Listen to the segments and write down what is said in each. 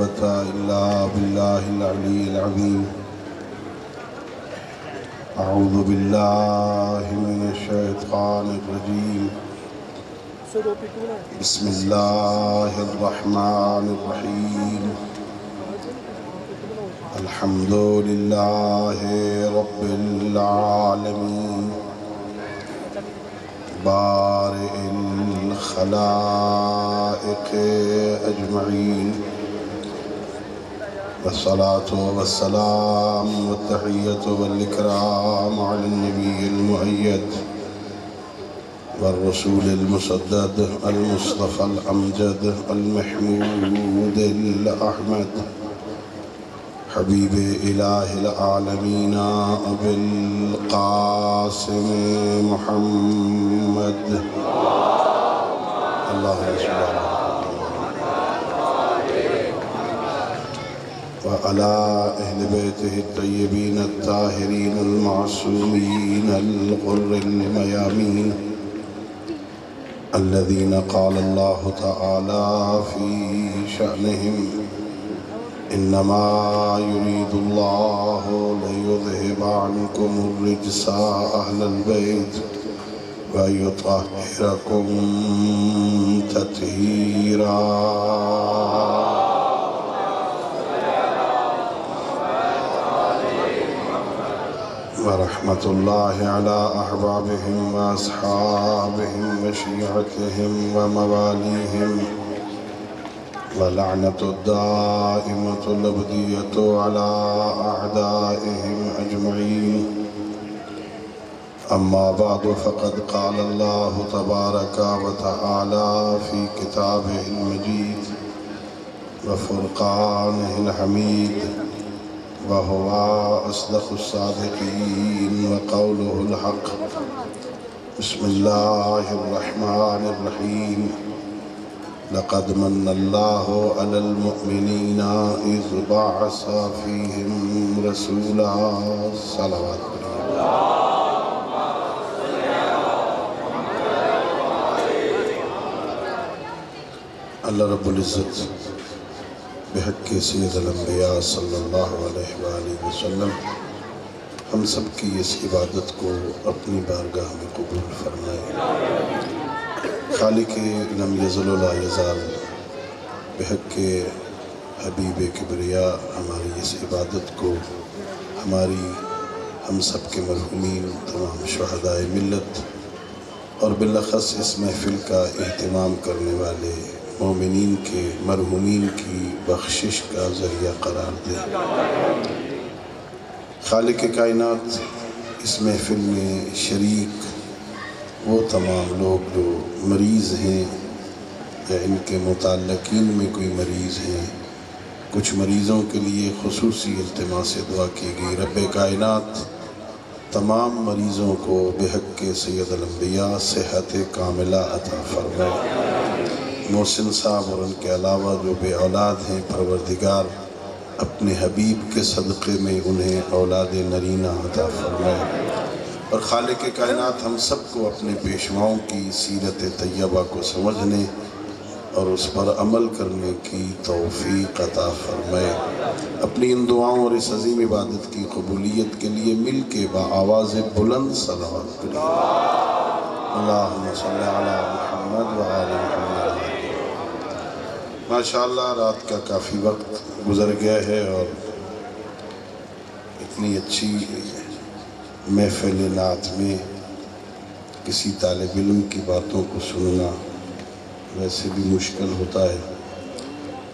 قوة إلا بالله العلي العظيم. أعوذ بالله من الشيطان الرجيم. بسم الله الرحمن الرحيم. الحمد لله رب العالمين بارئ الخلائق أجمعين، والصلاة والسلام والتحية والإكرام على النبي المؤيد والرسول المسدد المصطفى الأمجد المحمود الأحمد حبيب إله العالمين أبي القاسم محمد. اللهم صل على وعلى أهل بيته الطيبين الطاهرين المعصومين الغر الميامين الذين قال الله تعالى في شأنهم: إنما يريد الله ليذهب عنكم الرجس أهل البيت ويطهركم تطهيرا. ورحمة الله على أحبابهم وأصحابهم وشيعتهم ومواليهم، ولعنة الدائمة الأبدية على أعدائهم أجمعين. أما بعد، فقد قال الله تبارك وتعالى في كتابه المجيد وفرقانه الحميد: وهو أصدق الصادقين وقوله الحق. بسم الله الرحمن الرحيم. لقد من الله على المؤمنين إذ بعث فيهم رسولا. صلوات اللہ رب العزت بحق سید الانبیاء صلی اللہ علیہ وآلہ وسلم ہم سب کی اس عبادت کو اپنی بارگاہ میں قبول فرمائے. خالق لم یزل و لا یزال بحق حبیب کبریا ہماری اس عبادت کو ہم سب کے مرحومین تمام شہدائے ملت اور بالاخص اس محفل کا اہتمام کرنے والے مومنین کے مرحومین کی بخشش کا ذریعہ قرار دے. خالق کائنات اس محفل میں شریک وہ تمام لوگ جو مریض ہیں یا ان کے متعلقین میں کوئی مریض ہیں، کچھ مریضوں کے لیے خصوصی التماس دعا کی گئی. رب کائنات تمام مریضوں کو بحق سید الانبیاء صحت کاملہ عطا فرمائے. محسن صاحب اور ان کے علاوہ جو بے اولاد ہیں، پروردگار اپنے حبیب کے صدقے میں انہیں اولاد نرینہ عطا فرمائے. اور خالق کائنات ہم سب کو اپنے پیشواؤں کی سیرت طیبہ کو سمجھنے اور اس پر عمل کرنے کی توفیق عطا فرمائے. اپنی ان دعاؤں اور اس عظیم عبادت کی قبولیت کے لیے مل کے بآواز بلند صلوات کریں. اللہم صلی علی محمد وآل محمد. ماشاءاللہ رات کا کافی وقت گزر گیا ہے اور اتنی اچھی محفل نعت میں کسی طالب علم کی باتوں کو سننا ویسے بھی مشکل ہوتا ہے.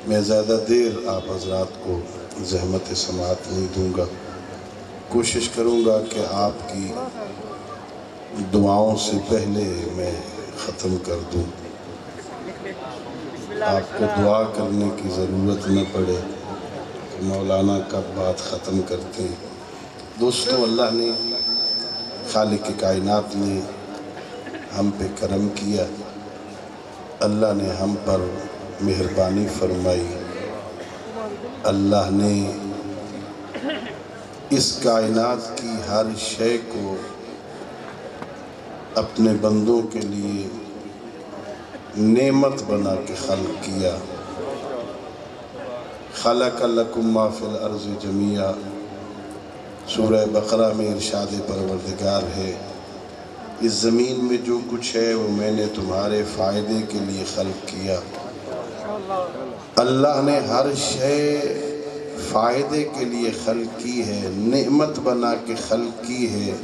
میں زیادہ دیر آپ حضرات کو زحمت سماعت نہیں دوں گا. کوشش کروں گا کہ آپ کی دعاؤں سے پہلے میں ختم کر دوں، آپ کو دعا کرنے کی ضرورت نہ پڑے کہ مولانا کب بات ختم کرتے ہیں. دوستو، اللہ نے، خالق کائنات نے ہم پہ کرم کیا، اللہ نے ہم پر مہربانی فرمائی. اللہ نے اس کائنات کی ہر شے کو اپنے بندوں کے لیے نعمت بنا کے خلق کیا. خلق لکم ما فی الارض جمیعا، سورہ بقرہ میں ارشاد پروردگار ہے اس زمین میں جو کچھ ہے وہ میں نے تمہارے فائدے کے لیے خلق کیا۔ اللہ نے ہر شے فائدے کے لیے خلق کی ہے، نعمت بنا کے خلق کی ہے،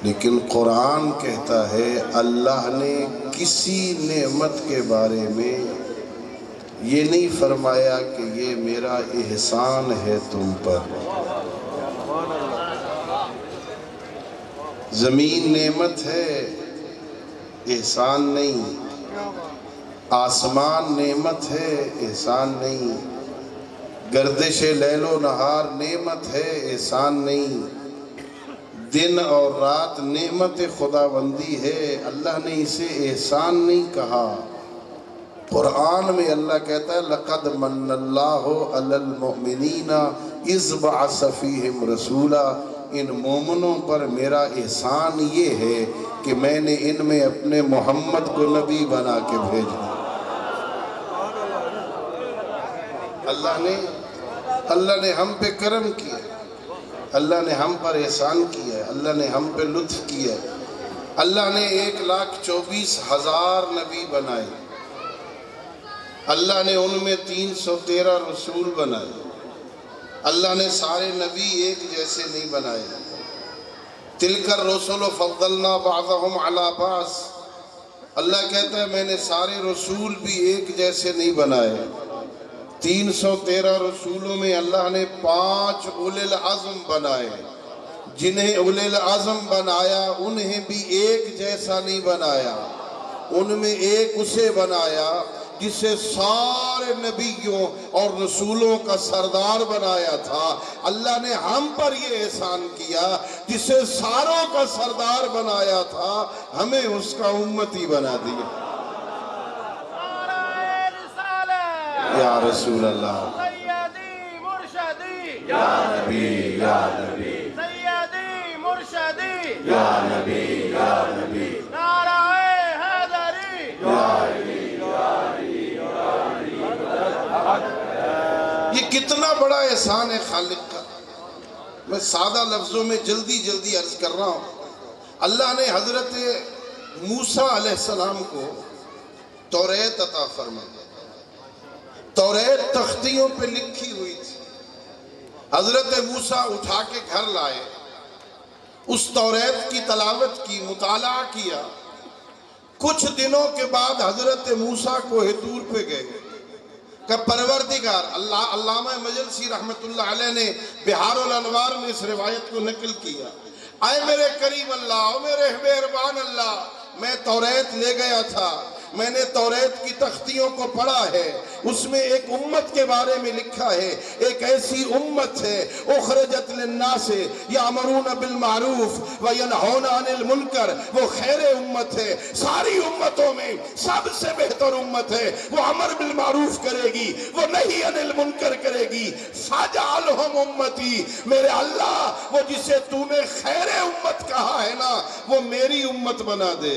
لیکن قرآن کہتا ہے اللہ نے کسی نعمت کے بارے میں یہ نہیں فرمایا کہ یہ میرا احسان ہے تم پر۔ زمین نعمت ہے، احسان نہیں۔ آسمان نعمت ہے، احسان نہیں۔ گردش لیل و نہار نعمت ہے، احسان نہیں۔ دن اور رات نعمت خداوندی ہے، اللہ نے اسے احسان نہیں کہا۔ قرآن میں اللہ کہتا ہے لَقَدْ مَنَّ اللَّهُ عَلَى الْمُؤْمِنِينَ إِذْ بَعَثَ فِيهِمْ رَسُولًا، ان مومنوں پر میرا احسان یہ ہے کہ میں نے ان میں اپنے محمد کو نبی بنا کے بھیجا۔ اللہ نے ہم پہ کرم کیا، اللہ نے ہم پر احسان کیا ہے، اللہ نے ہم پہ لطف کیا ہے۔ اللہ نے 1,24,000 نبی بنائے، اللہ نے ان میں 313 رسول بنائے۔ اللہ نے سارے نبی ایک جیسے نہیں بنائے۔ تِلْكَ الرُّسُلُ فَضَّلْنَا بَعْضَهُمْ عَلَى بَعْضٍ، اللہ کہتا ہے میں نے سارے رسول بھی ایک جیسے نہیں بنائے۔ 313 رسولوں میں اللہ نے 5 اولِ العزم بنائے، جنہیں اولِ العزم بنایا انہیں بھی ایک جیسا نہیں بنایا، ان میں ایک اسے بنایا جسے سارے نبیوں اور رسولوں کا سردار بنایا تھا۔ اللہ نے ہم پر یہ احسان کیا جسے ساروں کا سردار بنایا تھا، ہمیں اس کا امتی بنا دیا۔ یا رسول اللہ، سیدی مرشدی، یا نبی یا نبی، سیدی مرشدی، یا نبی یا نبی، نعرہ حیدری، یہ کتنا بڑا احسان ہے خالق کا۔ میں سادہ لفظوں میں جلدی عرض کر رہا ہوں۔ اللہ نے حضرت موسیٰ علیہ السلام کو توریت عطا فرمائی۔ توریت تختیوں پہ لکھی ہوئی تھی، حضرت موسیٰ اٹھا کے گھر لائے، اس توریت کی تلاوت کی، مطالعہ کیا۔ کچھ دنوں کے بعد حضرت موسیٰ کوہ طور پہ گئے کہ پروردگار، علامہ مجلسی رحمت اللہ علیہ نے بہار الانوار میں اس روایت کو نقل کیا، اے میرے کریم اللہ، اے میرے مہربان اللہ، میں توریت لے گیا تھا، میں نے توریت کی تختیوں کو پڑھا ہے، اس میں ایک امت کے بارے میں لکھا ہے، ایک ایسی امت ہے اخرجت للناس یامرون بالمعروف وینہون عن المنکر، وہ خیر امت ہے، ساری امتوں میں سب سے بہتر امت ہے، وہ امر بالمعروف کرے گی، وہ نہی عن المنکر کرے گی، فاجعلہم امتی، میرے اللہ وہ جسے تو نے خیر امت کہا ہے نا وہ میری امت بنا دے۔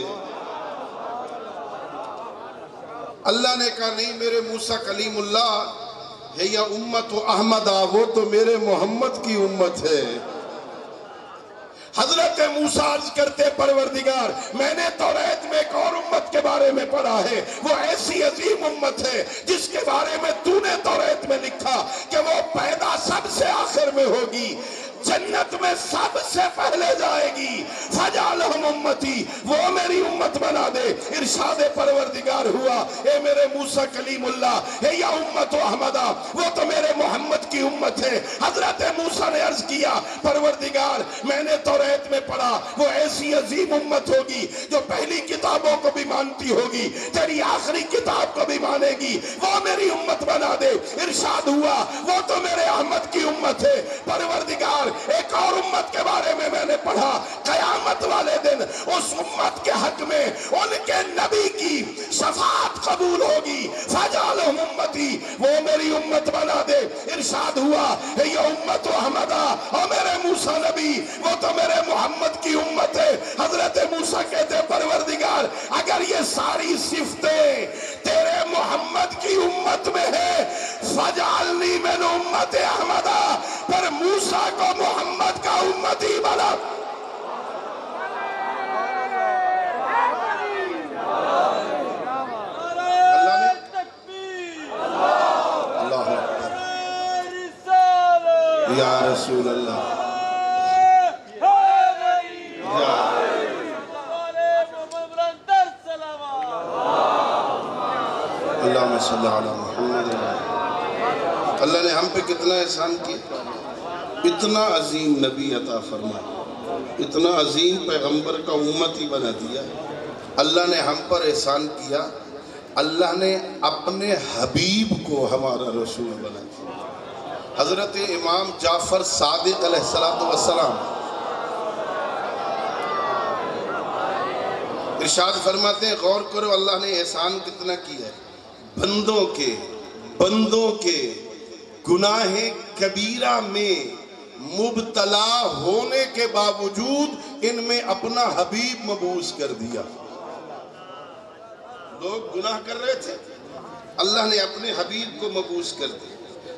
اللہ نے کہا نہیں میرے موسیٰ کلیم اللہ ہے، یا امت احمدہ، وہ تو میرے محمد کی امت ہے۔ حضرت موسیٰ عرض کرتے پروردگار، میں نے توریت میں ایک اور امت کے بارے میں پڑھا ہے، وہ ایسی عظیم امت ہے جس کے بارے میں تو نے توریت میں لکھا کہ وہ پیدا سب سے آخر میں ہوگی، جنت میں سب سے پہلے جائے گی، فجعلہم امتی، وہ میری امت بنا دے۔ ارشاد پروردگار ہوا، اے میرے موسیٰ کلیم اللہ، اے یا امت احمدہ، وہ تو میرے محمد کی امت ہے۔ حضرت موسیٰ نے عرض کیا پروردگار، میں نے توریت میں پڑھا وہ ایسی عظیم امت ہوگی جو پہلی کتابوں کو بھی مانتی ہوگی، تیری آخری کتاب کو بھی مانے گی، وہ میری امت بنا دے۔ ارشاد ہوا، وہ تو میرے احمد کی امت ہے۔ پروردگار ایک اور امت کے بارے میں نے پڑھا، قیامت والے دن اس امت کے حق میں ان کے نبی کی شفاعت قبول ہوگی، فجعلہم امتی، وہ میری امت بنا دے۔ ارشاد ہوا یہ امت احمدہ، اور میرے موسیٰ نبی وہ تو میرے محمد کی امت ہے۔ حضرت موسیٰ کہتے پروردگار اگر یہ ساری صفتیں تیرے محمد کی امت میں ہے فجعلنی من امت احمدہ، پر موسیٰ کو محمد کا امتی بنا۔ یا رسول اللہ، اللہم صلی علی محمد۔ اللہ نے ہم پہ کتنا احسان کیا، اتنا عظیم نبی عطا فرمایا، اتنا عظیم پیغمبر کا امتی بنا دیا۔ اللہ نے ہم پر احسان کیا، اللہ نے اپنے حبیب کو ہمارا رسول بنا دیا۔ حضرت امام جعفر صادق علیہ السلام ارشاد فرماتے ہیں، غور کرو اللہ نے احسان کتنا کیا ہے، بندوں کے گناہ کبیرہ میں مبتلا ہونے کے باوجود ان میں اپنا حبیب مبعوث کر دیا۔ لوگ گناہ کر رہے تھے، اللہ نے اپنے حبیب کو مبعوث کر دیا۔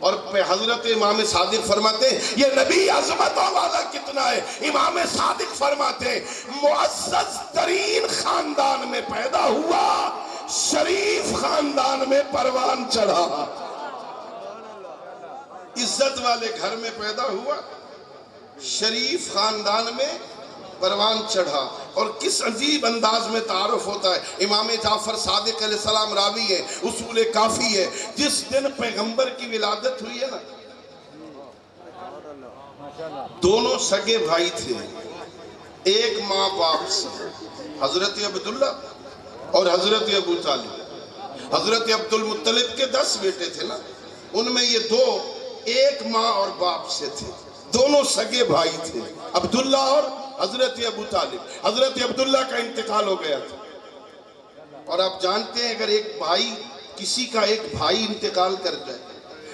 اور حضرت امام صادق فرماتے ہیں یہ نبی عظمتوں والا کتنا ہے۔ امام صادق فرماتے ہیں معزز ترین خاندان میں پیدا ہوا، شریف خاندان میں پروان چڑھا۔ عزت والے گھر میں پیدا ہوا، شریف خاندان میں پروان چڑھا۔ اور کس عجیب انداز میں تعارف ہوتا ہے۔ امام جعفر صادق علیہ السلام راوی ہے، اصول کافی ہے، جس دن پیغمبر کی ولادت ہوئی ہے نا، دونوں سگے بھائی تھے، ایک ماں باپ سے، حضرت عبداللہ اور حضرت ابو طالب۔ حضرت عبد المطلب کے 10 بیٹے تھے نا، ان میں یہ دو ایک ماں اور باپ سے تھے، دونوں سگے بھائی تھے، عبداللہ اور حضرت ابو طالب۔ حضرت عبداللہ کا انتقال ہو گیا تھا، اور آپ جانتے ہیں اگر کسی کا ایک بھائی انتقال کر جائے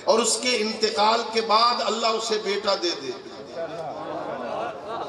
اور اس کے انتقال کے بعد اللہ اسے بیٹا دے دے،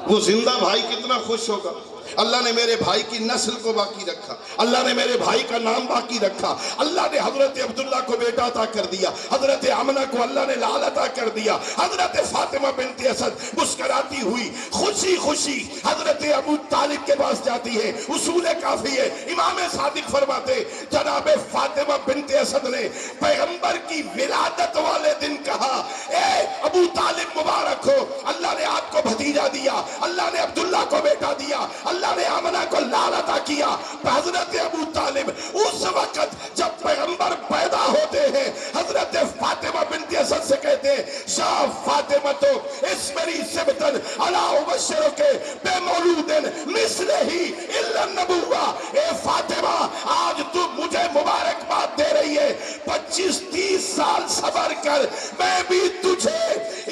وہ زندہ بھائی کتنا خوش ہوگا۔ اللہ نے میرے بھائی کی نسل کو باقی رکھا، اللہ نے میرے بھائی کا نام باقی رکھا، اللہ نے حضرت عبداللہ کو بیٹا عطا کر دیا، حضرت آمنہ کو اللہ نے لال عطا کر دیا۔ حضرت فاطمہ بنت اسد مسکراتی ہوئی خوشی خوشی حضرت ابو طالب کے پاس جاتی ہے، اصول کافی ہے۔ امام صادق فرماتے جناب فاطمہ بنت اسد نے پیغمبر کی ولادت والے دن کہا اے ابو طالب مبارک ہو، اللہ نے آپ کو بھتیجا دیا، اللہ نے عبداللہ کو بیٹا دیا، اللہ نے آمنہ کو لال عطا کیا۔ حضرت ابو طالب اس وقت جب پیغمبر پیدا ہوتے ہیں حضرت فاطمہ بنت اسد سے کہتے ہیں یا فاطمہ تو اس میری سبتن علا ابشرو کے بے مولودن مثل ہی الا النبوہ، اے فاطمہ آج تو مجھے مبارکباد دے رہی ہے، 25-30 سال صبر کر، میں بھی تجھے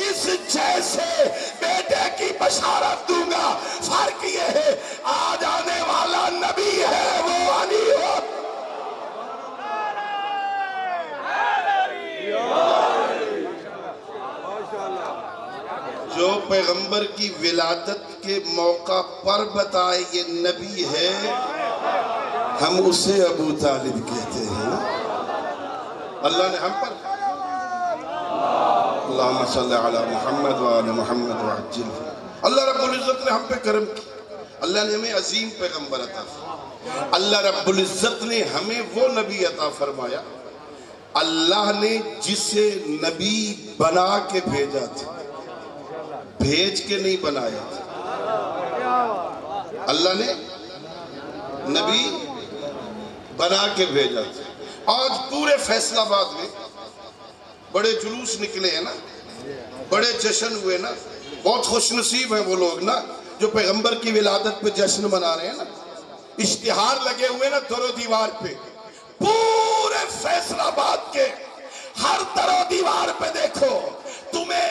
اس جیسے بیٹے کی بشارت دوں گا۔ فرق یہ ہے آج آنے والا نبی ہے وہ علی ہو۔ جو پیغمبر کی ولادت کے موقع پر بتائے یہ نبی ہے، ہم اسے ابو طالب کہتے ہیں۔ اللہ نے ہم پر اللہم صلی علی محمد وآل محمد وعجل، اللہ رب العزت نے ہم پہ کرم کی، اللہ نے ہمیں عظیم پیغمبر عطا فرمایا، اللہ رب العزت نے ہمیں وہ نبی عطا فرمایا اللہ نے جسے نبی بنا کے بھیجا تھا، بھیج کے نہیں بنایا تھا۔ اللہ نے نبی بنا کے بھیجا تھا۔ آج پورے فیصل آباد میں بڑے جلوس نکلے ہیں نا، بڑے جشن ہوئے نا، بہت خوش نصیب ہیں وہ لوگ نا جو پیغمبر کی ولادت پہ جشن منا رہے ہیں نا، اشتہار لگے ہوئے نا در و دیوار پہ، پورے فیصل آباد کے ہر در و دیوار پہ دیکھو تمہیں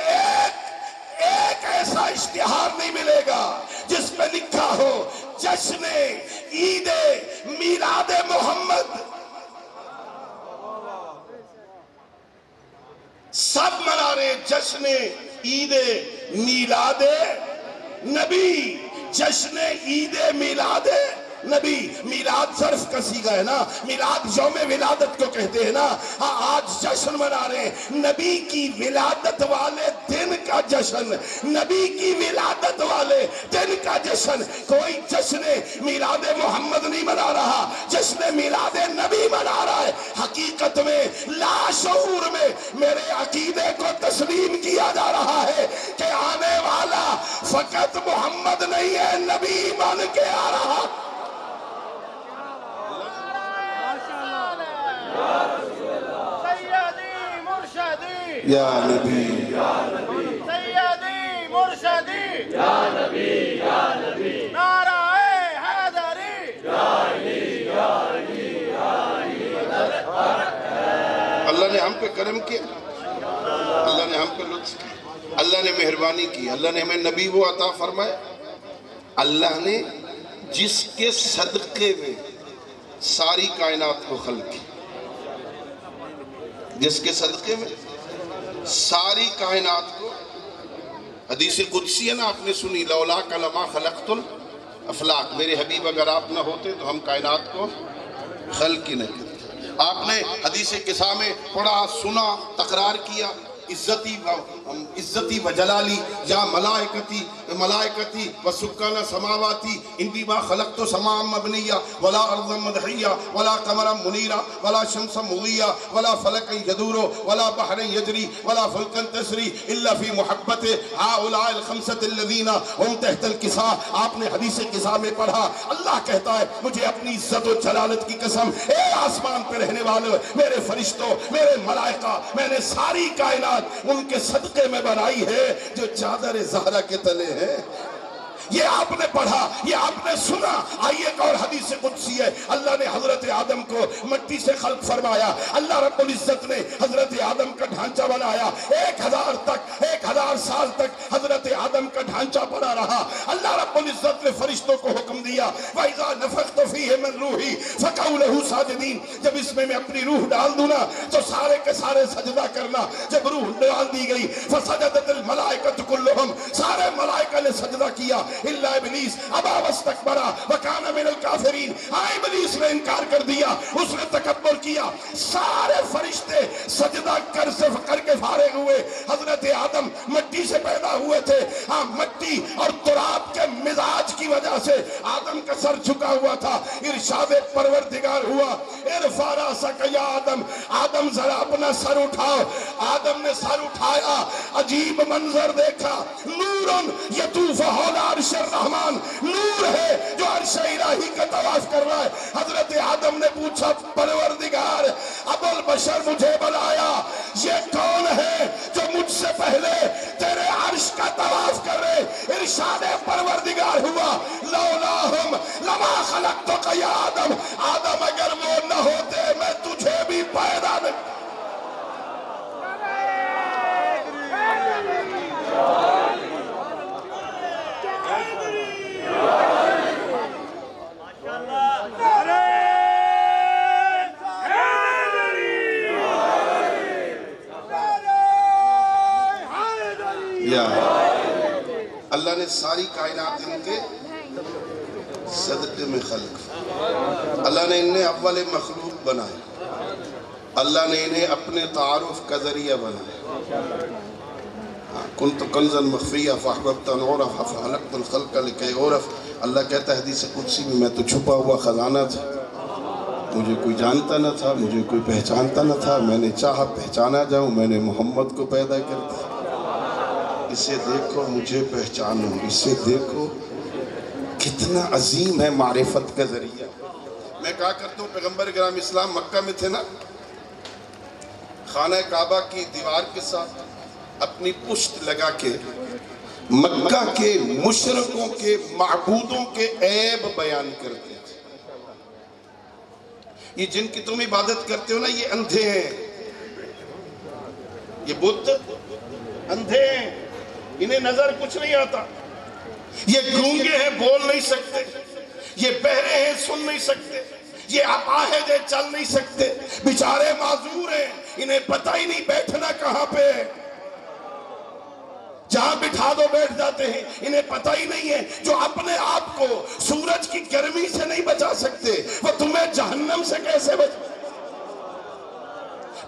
ایک ایسا اشتہار نہیں ملے گا جس میں لکھا ہو جشن عید میلاد محمد. سب منا رہے جشن عید میلاد نبی. جشن عید میلاد نبی. میلاد ظرف کا صیغہ ہے نا, میلاد یوم ولادت کو کہتے ہیں نا. آج جشن منا رہے ہیں نبی کی ولادت والے دن کا جشن, نبی کی ولادت والے دن کا جشن. کوئی جشن میلاد محمد نہیں منا رہا, جشن میلاد نبی منا رہا ہے. حقیقت میں لاشعور میں میرے عقیدے کو تسلیم کیا جا رہا ہے کہ آنے والا فقط محمد نہیں ہے, نبی بن کے آ رہا. سیدی مرشدی یا نبی, سیدی مرشدی نعرہ حیدری. اللہ نے ہم پہ کرم کیا, اللہ نے ہم پہ لطف کیا, اللہ نے مہربانی کی, اللہ نے ہمیں نبی وہ عطا فرمائے. اللہ نے جس کے صدقے میں ساری کائنات کو خلق کی, جس کے صدقے میں ساری کائنات کو. حدیث قدسی ہے نا, آپ نے سنی, لولاک لما خلقت الافلاک, میرے حبیب اگر آپ نہ ہوتے تو ہم کائنات کو خلق ہی نہیں کرتے. آپ نے حدیث قصہ میں پڑھا, سنا, تقرار کیا, عزتی و جلالی یا ملائکتی و سکان سماواتی انی ما خلقت سماء مبنیہ ولا ارضا مدحیہ ولا قمرا منیرا ولا شمسا مضیہ ولا فلکا یدور ولا بحرا یجری ولا فلکا تسری الا فی محبت هؤلاء الخمسة الذین هم تحت الکساء. آپ نے حدیث قصہ میں پڑھا, اللہ کہتا ہے مجھے اپنی عزت و جلالت کی قسم, اے آسمان پہ رہنے والے میرے فرشتوں, میرے ملائکہ, میں نے ساری کائنات ان کے صدقے میں بنائی ہے جو چادر زہرا کے تلے ہیں. یہ آپ نے پڑھا, یہ آپ نے سنا. آئیے ایک اور حدیث قدسی ہے, اللہ نے حضرت آدم کو مٹی سے خلق فرمایا. اللہ رب العزت نے حضرت آدم کا ڈھانچہ بنایا. 1000 سال تک حضرت آدم کا ڈھانچہ پڑا رہا. اللہ رب العزت نے فرشتوں کو حکم دیا, وَإِذَا نَفَخْتُ فِيهِ مِن رُوحِي فَقَعُوا لَهُ سَاجِدِينَ. جب اس میں اپنی روح ڈال دوں نا تو سارے کے سارے سجدہ کرنا. جب روح ڈال دی گئی فَسَجَدَتِ الْمَلَائِكَةُ كُلُّهُمْ, سارے ملائکہ نے سجدہ کیا الا ابلیس ابا واستکبر وکان من الکافرین. ابلیس نے انکار کر دیا, اس نے تکبر کیا. سارے فرشتے سجدہ کر کے فارغ ہوئے. حضرت آدم مٹی سے پیدا ہوئے تھے. مٹی اور تراب کے مزاج کی وجہ سے آدم کا سر جھکا ہوا تھا. ارشاد پروردگار ہوا, ارفع راسک یا آدم, آدم ذرا اپنا سر اٹھاؤ. آدم نے سر اٹھایا, عجیب منظر دیکھا. نور یطوف حول عرش الرحمن, نور ہے جو عرش الہی کا طواف کر رہا ہے. حضرت آدم نے پوچھا, پروردگار ابو البشر مجھے بلایا, یہ کون ہے جو مجھ سے پہلے تیرے عرش کا طواف کر رہے؟ ارشاد پروردگار ہوا, لولاہم لما خلقتک یا آدم, آدم اگر وہ نہ ہوتے میں تجھے بھی پیدا نہیں. اللہ نے ساری کائنات ان کے صدقے میں خلق. اللہ نے انہیں اول مخلوق بنائے. اللہ نے انہیں اپنے تعارف کا ذریعہ بنایا. کنت کنزا مخفیہ فاحببت ان اعرف فخلقت الخلق لکی اعرف. اللہ کہتا ہے حدیث قدسی میں تو چھپا ہوا خزانہ تھا, مجھے کوئی جانتا نہ تھا, مجھے کوئی پہچانتا نہ تھا. میں نے چاہا پہچانا جاؤں, میں نے محمد کو پیدا کر دیا. اسے دیکھو مجھے پہچانو, اسے دیکھو کتنا عظیم ہے معرفت کا ذریعہ. میں کہا کرتا ہوں پیغمبر کرام اسلام مکہ میں تھے نا, خانہ کعبہ کی دیوار کے ساتھ اپنی پشت لگا کے مکہ کے مشرکوں کے معبودوں کے عیب بیان کرتے تھے. یہ جن کی تم عبادت کرتے ہو نا, یہ اندھے ہیں, یہ بت اندھے ہیں, انہیں نظر کچھ نہیں آتا. یہ گونگے ہیں بول نہیں سکتے، یہ بہرے ہیں سن نہیں سکتے، یہ اپاہج ہیں چل نہیں سکتے، بیچارے معذور ہیں، انہیں پتہ ہی نہیں بیٹھنا کہاں پہ ہے، جہاں بٹھا دو بیٹھ جاتے ہیں، انہیں پتہ ہی نہیں ہے جو اپنے آپ کو سورج کی گرمی سے نہیں بچا سکتے وہ تمہیں جہنم سے کیسے بچا؟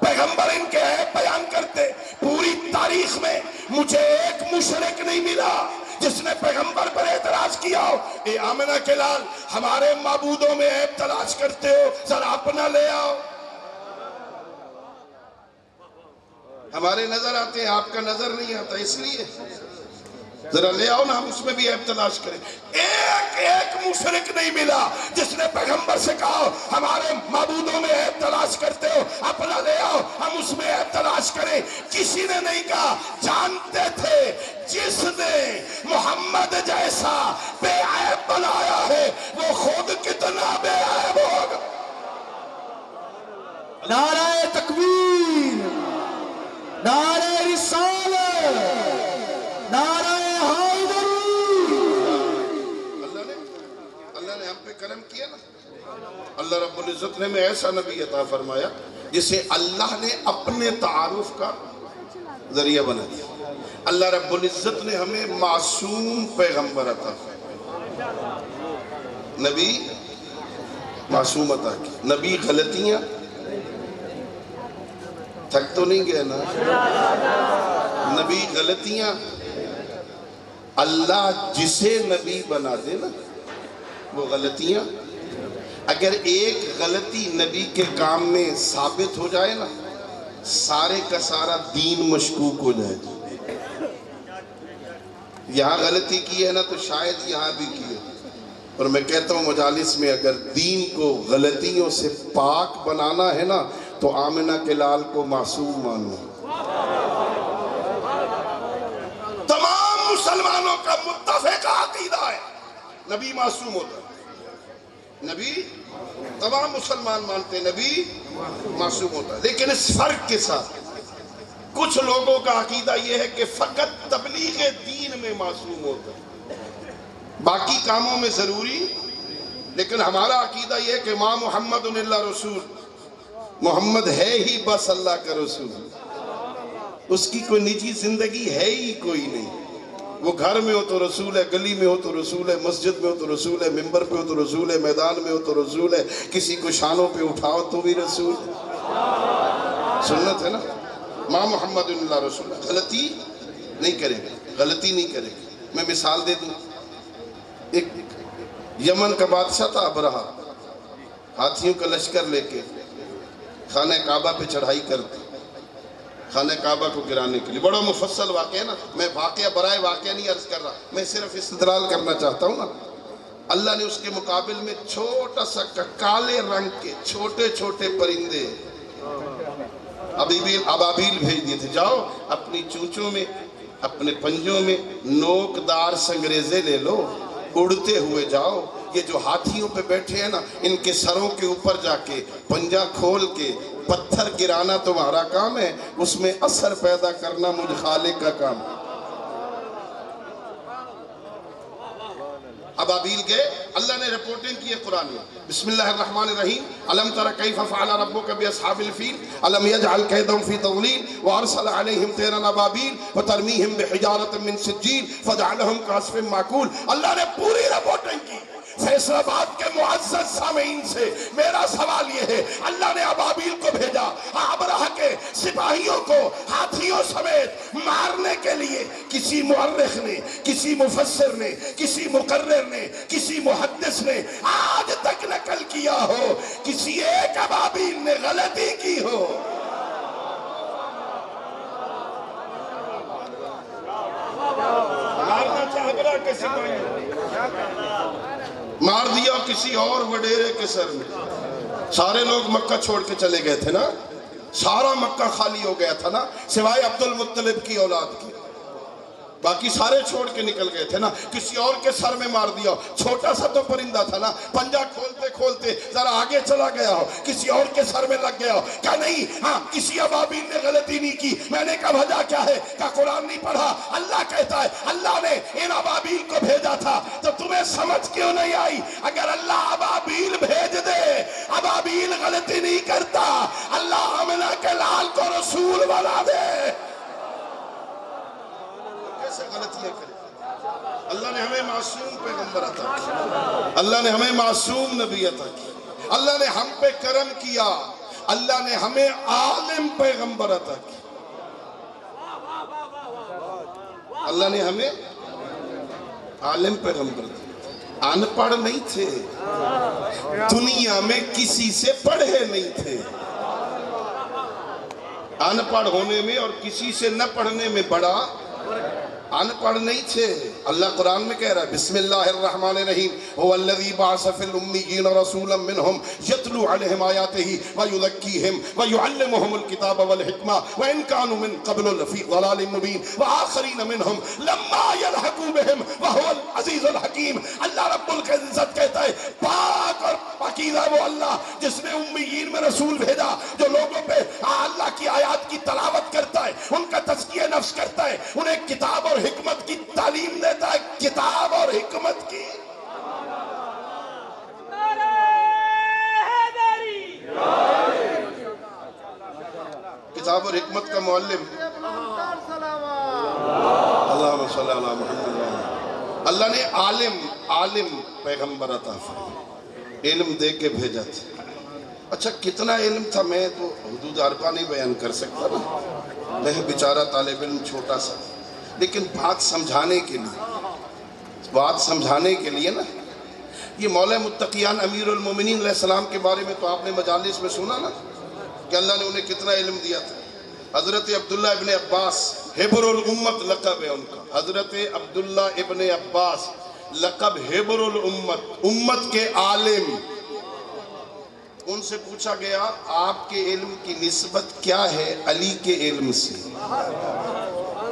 پیغمبر ان کے عیب بیان کرتے، پوری تاریخ میں مجھے ایک مشرک نہیں ملا جس نے پیغمبر پر اعتراض کیا ہو، اے آمنہ کے لال ہمارے معبودوں میں عیب تلاش کرتے ہو، ذرا اپنا لے آؤ، ہمارے نظر آتے ہیں آپ کا نظر نہیں آتا، اس لیے ذرا لے آؤ نا، ہم اس میں بھی عیب تلاش کریں۔ ایک مشرک نہیں ملا جس نے پیغمبر سے کہا ہمارے معبودوں میں عیب تلاش کرتے ہو، اپنا لے آؤ ہم اس میں عیب تلاش کریں، کسی نے نہیں کہا، جانتے تھے جس نے محمد جیسا بے عیب بنایا ہے وہ خود کتنا بے عیب ہوگا۔ نعرہ تکبیر، نعرہ رسالت، نعرہ حیدری۔ اللہ نے ہم پہ کرم کیا نا، اللہ رب العزت نے ہمیں ایسا نبی عطا فرمایا جسے اللہ نے اپنے تعارف کا ذریعہ بنا دیا۔ اللہ رب العزت نے ہمیں معصوم پیغمبر عطا فرمایا، نبی معصوم عطا کی، نبی غلطیاں تھک تو نہیں گئے نا، نبی غلطیاں، اللہ جسے نبی بنا دے نا وہ غلطیاں، اگر ایک غلطی نبی کے کام میں ثابت ہو جائے نا سارے کا سارا دین مشکوک ہو جائے۔ یہاں غلطی کی ہے نا تو شاید یہاں بھی کی ہے، اور میں کہتا ہوں مجالس میں اگر دین کو غلطیوں سے پاک بنانا ہے نا تو آمنہ کے لال کو معصوم مانو۔ تمام مسلمانوں کا متفق عقیدہ ہے نبی معصوم ہوتا ہے، نبی تمام مسلمان مانتے ہیں نبی معصوم ہوتا ہے، لیکن اس فرق کے ساتھ کچھ لوگوں کا عقیدہ یہ ہے کہ فقط تبلیغ دین میں معصوم ہوتا ہے، باقی کاموں میں ضروری، لیکن ہمارا عقیدہ یہ ہے کہ ما محمد اللہ رسول، محمد ہے ہی بس اللہ کا رسول، اس کی کوئی نجی زندگی ہے ہی کوئی نہیں، وہ گھر میں ہو تو رسول ہے، گلی میں ہو تو رسول ہے، مسجد میں ہو تو رسول ہے، ممبر پہ ہو تو رسول ہے، میدان میں ہو تو رسول ہے، کسی کو شانوں پہ اٹھاؤ تو بھی رسول ہے، سنت ہے نا، ما محمد اللہ رسول، غلطی نہیں کرے گا، غلطی نہیں کرے گا۔ میں مثال دے دوں، ایک یمن کا بادشاہ تھا ابرہہ، ہاتھیوں کا لشکر لے کے خانہ کعبہ پہ چڑھائی کرتے، خانہ کعبہ کو گرانے کے لیے، بڑا مفصل واقعہ ہے نا، میں واقعہ برائے واقعہ نہیں عرض کر رہا، میں صرف استدلال کرنا چاہتا ہوں نا۔ اللہ نے اس کے مقابل میں چھوٹا سا کالے رنگ کے چھوٹے چھوٹے پرندے ابابیل بھیج دیے تھے، جاؤ اپنی چونچوں میں اپنے پنجوں میں نوکدار سنگریزے لے لو، اڑتے ہوئے جاؤ، یہ جو ہاتھیوں پہ بیٹھے ہیں نا ان کے سروں کے اوپر جا کے پنجہ کھول کے پتھر گرانا تمہارا کام ہے، اس میں اثر پیدا کرنا مجھ خالق کا کام ہے۔ ابابیل گئے، اللہ نے رپورٹنگ کی ہے قرآن میں، بسم اللہ الرحمن الرحیم، الم تر کیف فعل ربک باصحاب الفیل الم یجعل کیدہم فی تضلیل وارسل علیہم طیرا ابابیل وترمیہم بحجارۃ من سجیل فجعلہم کعصف مأکول۔ اللہ نے پوری رپورٹنگ کی۔ فیصل آباد کے معزز سامعین سے میرا سوال یہ ہے، اللہ نے ابابیل کو بھیجا ابرہہ کے سپاہیوں کو ہاتھیوں سمیت مارنے کے لیے، کسی مورخ نے، کسی مفسر نے، کسی مقرر نے، کسی محدث نے آج تک نقل کیا ہو کسی ایک ابابیل نے غلطی کی ہو؟ مارنا چاہبرا کے سپاہیوں مار دیا کسی اور وڈیرے کے سر میں، سارے لوگ مکہ چھوڑ کے چلے گئے تھے نا، سارا مکہ خالی ہو گیا تھا نا سوائے عبد المطلب کی اولاد کی، باقی سارے چھوڑ کے نکل گئے تھے نا، کسی اور کے سر میں مار دیا، چھوٹا سا تو پرندہ تھا نا، پنجہ کھولتے کھولتے ذرا آگے چلا گیا ہو، کسی اور کے سر میں لگ گیا ہو، کہا نہیں ہاں کسی ابابیل نے غلطی نہیں کی، میں نے کہا وجہ کیا ہے، کہا قرآن نہیں پڑھا، اللہ کہتا ہے اللہ نے ان ابابیل کو بھیجا بھیجا تھا تو تمہیں سمجھ کیوں نہیں آئی؟ اگر اللہ ابابیل بھیج دے، ابابیل غلطی نہیں کرتا، اللہ آمنہ کے لال کو رسول بنا دے، کیسے غلطیاں کرے؟ اللہ نے ہمیں معصوم پیغمبر عطا کیا، اللہ نے ہمیں معصوم نبی عطا کیا، اللہ نے ہم پہ کرم کیا، اللہ نے ہمیں عالم پیغمبر عطا کیا، اللہ نے ہمیں عالم پیغمبر دیا۔ ان پڑھ نہیں تھے، دنیا میں کسی سے پڑھے نہیں تھے، ان پڑھ ہونے میں اور کسی سے نہ پڑھنے میں بڑا ان پڑھ نہیں تھے۔ اللہ قرآن میں کہہ رہا ہے بسم اللہ الرحمن الرحیم هو الذی بعث فی الامیین رسولا منہم یتلو علیہم آیاتہ ویزکیہم ویعلمہم الکتاب والحکمہ وان کانوا من قبل لفی ضلال مبین وآخرین منہم لما یلحقوا بہم وہو العزیز الحکیم۔ اللہ رب العزت کہتا ہے پاک اور پاکیزہ وہ اللہ جس نے امیین میں رسول بھیجا جو لوگوں پہ اللہ کی آیات کی تلاوت کرتا ہے، ان کا تزکیہ نفس کرتا ہے، انہیں کتاب اور حکمت کی تعلیم دیتا ہے، کتاب اور حکمت کی۔ کتاب اور حکمت کا معلم اللہم صلی اللہ علیہ محمد۔ اللہ نے عالم پیغمبر عطا فرمایا، علم دے کے بھیجا تھا۔ اچھا کتنا علم تھا میں تو حدود اربع نہیں بیان کر سکتا نا، میں بیچارہ طالب علم چھوٹا سا، لیکن بات سمجھانے کے لیے نا، یہ مولا متقیان امیر المومنین علیہ السلام کے بارے میں تو آپ نے مجالس میں سنا نا کہ اللہ نے انہیں کتنا علم دیا تھا۔ حضرت عبداللہ ابن عباس حبر الامت لقب ہے ان کا، حضرت عبداللہ ابن عباس لقب حبر الامت، امت کے عالم۔ ان سے پوچھا گیا آپ کے علم کی نسبت کیا ہے علی کے علم سے؟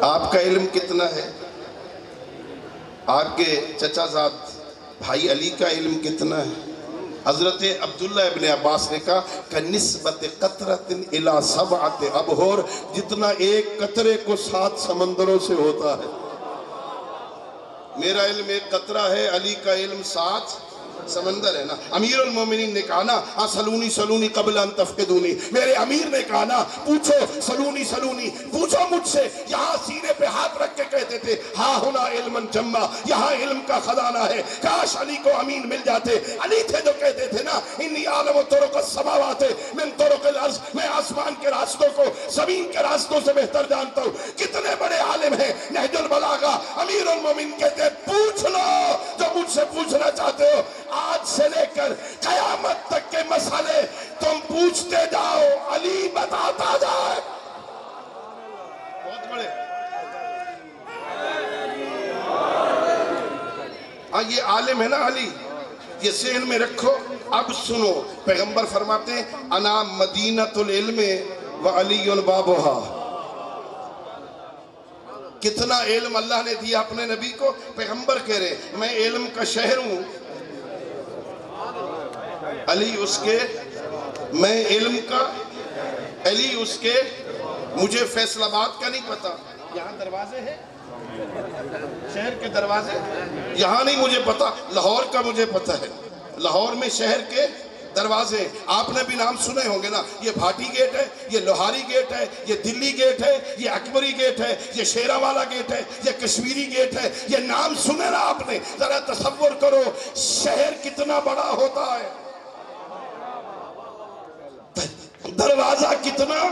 آپ کا علم کتنا ہے؟ آپ کے چچا زاد بھائی علی کا علم کتنا ہے؟ حضرت عبداللہ ابن عباس نے کہا کہ نسبت قطرۃ الی سبعۃ ابحر، جتنا ایک قطرے کو 7 سمندروں سے ہوتا ہے۔ میرا علم ایک قطرہ ہے، علی کا علم 7 سمندر ہے نا۔ امیر المومنین نے کہا نا سلونی قبل ان تفقدونی، میرے امیر نے کہا نا پوچھو سلونی پوچھو مجھ سے۔ یہاں سینے پہ ہاتھ رکھ کے کہتے تھے ہاں ہونا علم جمع، یہاں علم کا خزانہ ہے، کاش علی کو امین مل جاتے۔ علی تھے جو کہتے تھے نا انی عالم طرق السماوات من طرق الارض، میں آسمان کے راستوں کو زمین کے راستوں سے بہتر جانتا ہوں۔ کتنے بڑے عالم ہیں، نہج البلاغہ امیر المومنین کہتے پوچھ لو جو مجھ سے پوچھنا چاہتے ہو، آج سے لے کر قیامت تک کے مسئلے تم پوچھتے جاؤ، علی بتاتا جائے۔ بہت بڑے یہ عالم ہے نا علی، یہ ذہن میں رکھو۔ اب سنو، پیغمبر فرماتے ہیں انا مدینۃ العلم وعلی بابھا۔ کتنا علم اللہ نے دیا اپنے نبی کو، پیغمبر کہہ رہے میں علم کا شہر ہوں، علی اس کے، میں علم کا، علی اس کے، مجھے فیصل آباد کا نہیں پتا، یہاں دروازے ہیں شہر کے دروازے، یہاں نہیں مجھے پتا، لاہور کا مجھے پتا ہے، لاہور میں شہر کے دروازے آپ نے بھی نام سنے ہوں گے نا، یہ بھاٹی گیٹ ہے، یہ لوہاری گیٹ ہے، یہ دلی گیٹ ہے، یہ اکبری گیٹ ہے، یہ شیرہ والا گیٹ ہے، یہ کشمیری گیٹ ہے، یہ نام سنے نا آپ نے۔ ذرا تصور کرو شہر کتنا بڑا ہوتا ہے، دروازہ کتنا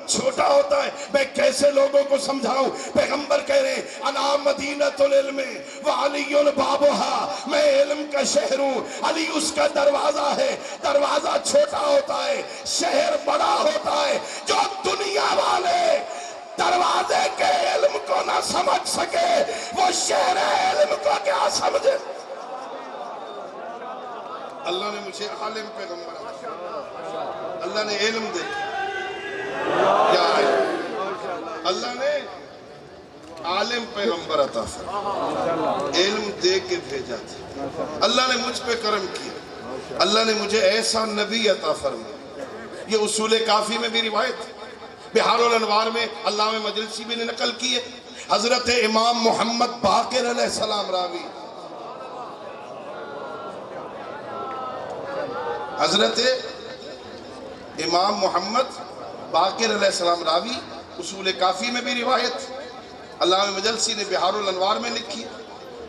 چھوٹا ہوتا ہے، میں کیسے لوگوں کو سمجھاؤں؟ پیغمبر کہہ رہے ہیں انا مدینۃ العلم وعلی بابھا، میں علم کا شہر ہوں، علی اس کا دروازہ ہے۔ دروازہ چھوٹا ہوتا ہے، شہر بڑا ہوتا ہے۔ جو دنیا والے دروازے کے علم کو نہ سمجھ سکے وہ شہر علم کو کیا سمجھے؟ اللہ نے مجھے عالم پیغمبر عطا، اللہ نے علم دے، اللہ نے عالم پیغمبر عطا فرمایا، علم دے کے بھیجا تھا۔ اللہ نے مجھ پہ کرم کیا، اللہ نے مجھے ایسا نبی عطا فرمایا۔ یہ اصول کافی میں بھی روایت، بہار الانوار میں علامہ مجلسی بھی نے نقل کی ہے، حضرت امام محمد باقر علیہ السلام راوی حضرت امام محمد باقر علیہ السلام راوی، اصول کافی میں بھی روایت، علامہ مجلسی نے بہار الانوار میں لکھی،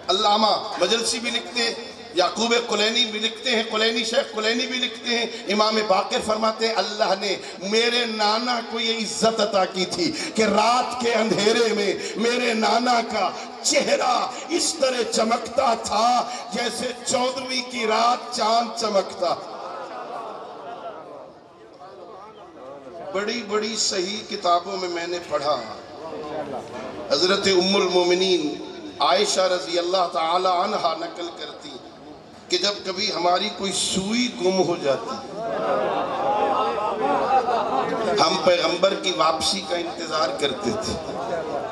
علامہ مجلسی بھی لکھتے ہیں، یعقوب قلینی بھی لکھتے ہیں، قلینی شیخ قلینی بھی لکھتے ہیں، امام باقر فرماتے ہیں اللہ نے میرے نانا کو یہ عزت عطا کی تھی کہ رات کے اندھیرے میں میرے نانا کا چہرہ اس طرح چمکتا تھا جیسے 14ویں کی رات چاند چمکتا۔ بڑی بڑی صحیح کتابوں میں نے پڑھا، حضرت ام المومنین عائشہ رضی اللہ تعالی عنہا نقل کرتی کہ جب کبھی ہماری کوئی سوئی گم ہو جاتی، ہم پیغمبر کی واپسی کا انتظار کرتے تھے،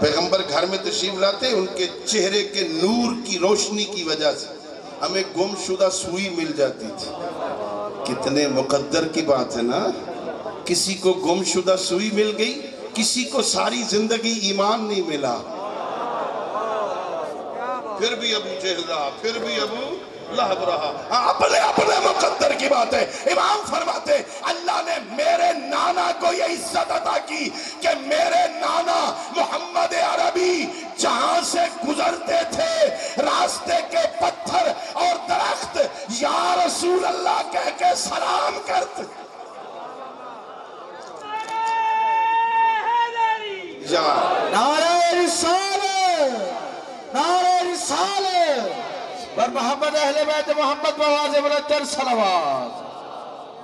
پیغمبر گھر میں تشریف لاتے، ان کے چہرے کے نور کی روشنی کی وجہ سے ہمیں گم شدہ سوئی مل جاتی تھی۔ کتنے مقدر کی بات ہے نا، کسی کو گم شدہ سوئی مل گئی، کسی کو ساری زندگی ایمان نہیں ملا، پھر بھی ابو جہل رہا، پھر بھی ابو لہب رہا۔ اپنے مقدر کی بات ہے۔ امام فرماتے اللہ نے میرے نانا کو یہ عزت عطا کی کہ میرے نانا محمد عربی جہاں سے گزرتے تھے راستے کے پتھر اور درخت یا رسول اللہ کہہ کے سلام کرتے۔ نعرہ رسالت، نعرہ رسالت بر محمد اہل بیت محمد بواز مرتر صلوات۔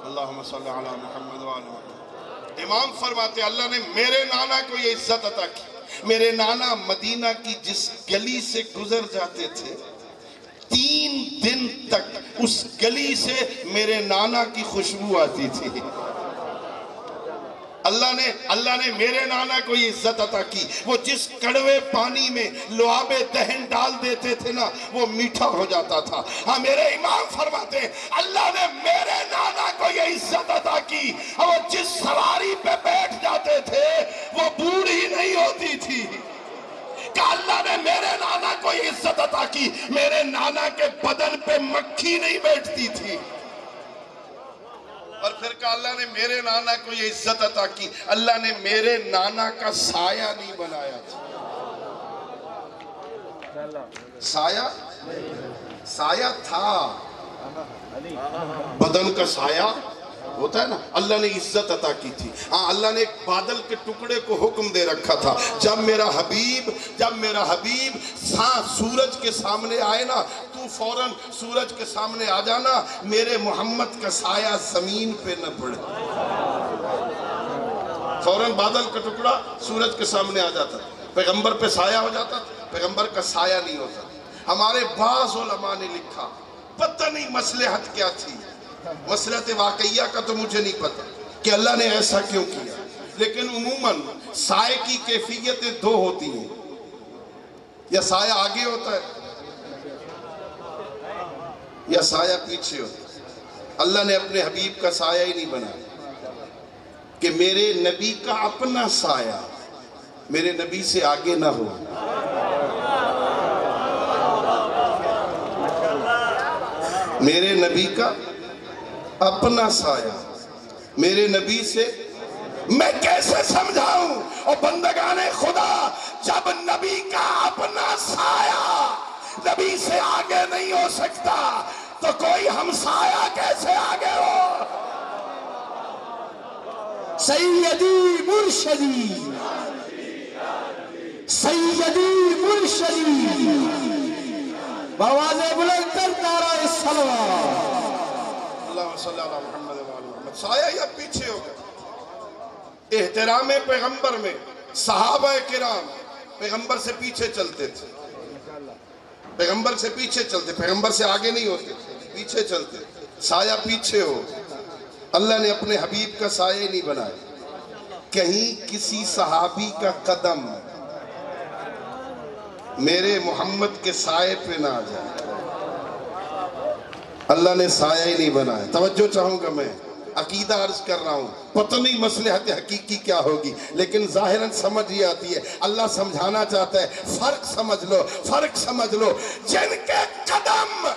اللہم صلی علی محمد و آل محمد۔ امام فرماتے اللہ نے میرے نانا کو یہ عزت عطا کی، میرے نانا مدینہ کی جس گلی سے گزر جاتے تھے 3 دن تک اس گلی سے میرے نانا کی خوشبو آتی تھی۔ اللہ نے میرے نانا کو یہ عزت عطا کی، وہ جس کڑوے پانی میں لعاب دہن ڈال دیتے تھے نا وہ میٹھا ہو جاتا تھا۔ ہاں میرے امام فرماتے ہیں اللہ نے میرے نانا کو یہ عزت عطا کی، وہ جس سواری پہ بیٹھ جاتے تھے وہ بوڑھی نہیں ہوتی تھی۔ کہ اللہ نے میرے نانا کو یہ عزت عطا کی، میرے نانا کے بدن پہ مکھی نہیں بیٹھتی تھی۔ اور پھر کہا اللہ نے میرے نانا کو یہ عزت عطا کی، اللہ نے میرے نانا کا سایہ نہیں بنایا تھا۔ سایہ تھا، بدن کا سایہ ہوتا ہے نا، اللہ نے عزت عطا کی تھی۔ ہاں اللہ نے ایک بادل کے ٹکڑے کو حکم دے رکھا تھا، جب میرا حبیب سورج کے سامنے آئے نا تو فوراً سورج کے سامنے آ جانا، میرے محمد کا سایہ زمین پہ نہ پڑے۔ فوراً بادل کا ٹکڑا سورج کے سامنے آ جاتا، پیغمبر پہ سایہ ہو جاتا، پیغمبر کا سایہ نہیں ہوتا۔ ہمارے بعض علماء نے لکھا، پتہ نہیں مصلحت کیا تھی، مصلحت واقعیہ کا تو مجھے نہیں پتا کہ اللہ نے ایسا کیوں کیا، لیکن عموماً سائے کی کیفیتیں 2 ہوتی ہیں، یا سایہ آگے ہوتا ہے یا سایہ پیچھے ہوتا ہے۔ اللہ نے اپنے حبیب کا سایہ ہی نہیں بنایا کہ میرے نبی کا اپنا سایہ میرے نبی سے آگے نہ ہو۔ میرے نبی کا اپنا سایہ میرے نبی سے، میں کیسے سمجھاؤں؟ اور بندگان خدا، جب نبی کا اپنا سایہ نبی سے آگے نہیں ہو سکتا تو کوئی ہمسایہ کیسے آگے ہو؟ سیدی مرشدی، سیدی مرشدی بواز بلند تر نعرہ صلوات۔ اللہم صلی علی محمد و آل محمد۔ سایہ یا پیچھے ہو گیا؟ احترام پیغمبر میں صحابہ کرام پیغمبر سے پیچھے چلتے تھے، پیغمبر سے پیچھے چلتے، پیغمبر سے آگے نہیں ہوتے، پیچھے چلتے، سایہ پیچھے ہو۔ اللہ نے اپنے حبیب کا سایہ نہیں بنایا، کہیں کسی صحابی کا قدم میرے محمد کے سائے پہ نہ آ جائے، اللہ نے سایہ ہی نہیں بنایا۔ توجہ چاہوں گا، میں عقیدہ عرض کر رہا ہوں، پتہ نہیں مصلحت حقیقی کیا ہوگی، لیکن ظاہراً سمجھ یہ آتی ہے، اللہ سمجھانا چاہتا ہے، فرق سمجھ لو، فرق سمجھ لو۔ جن کے قدم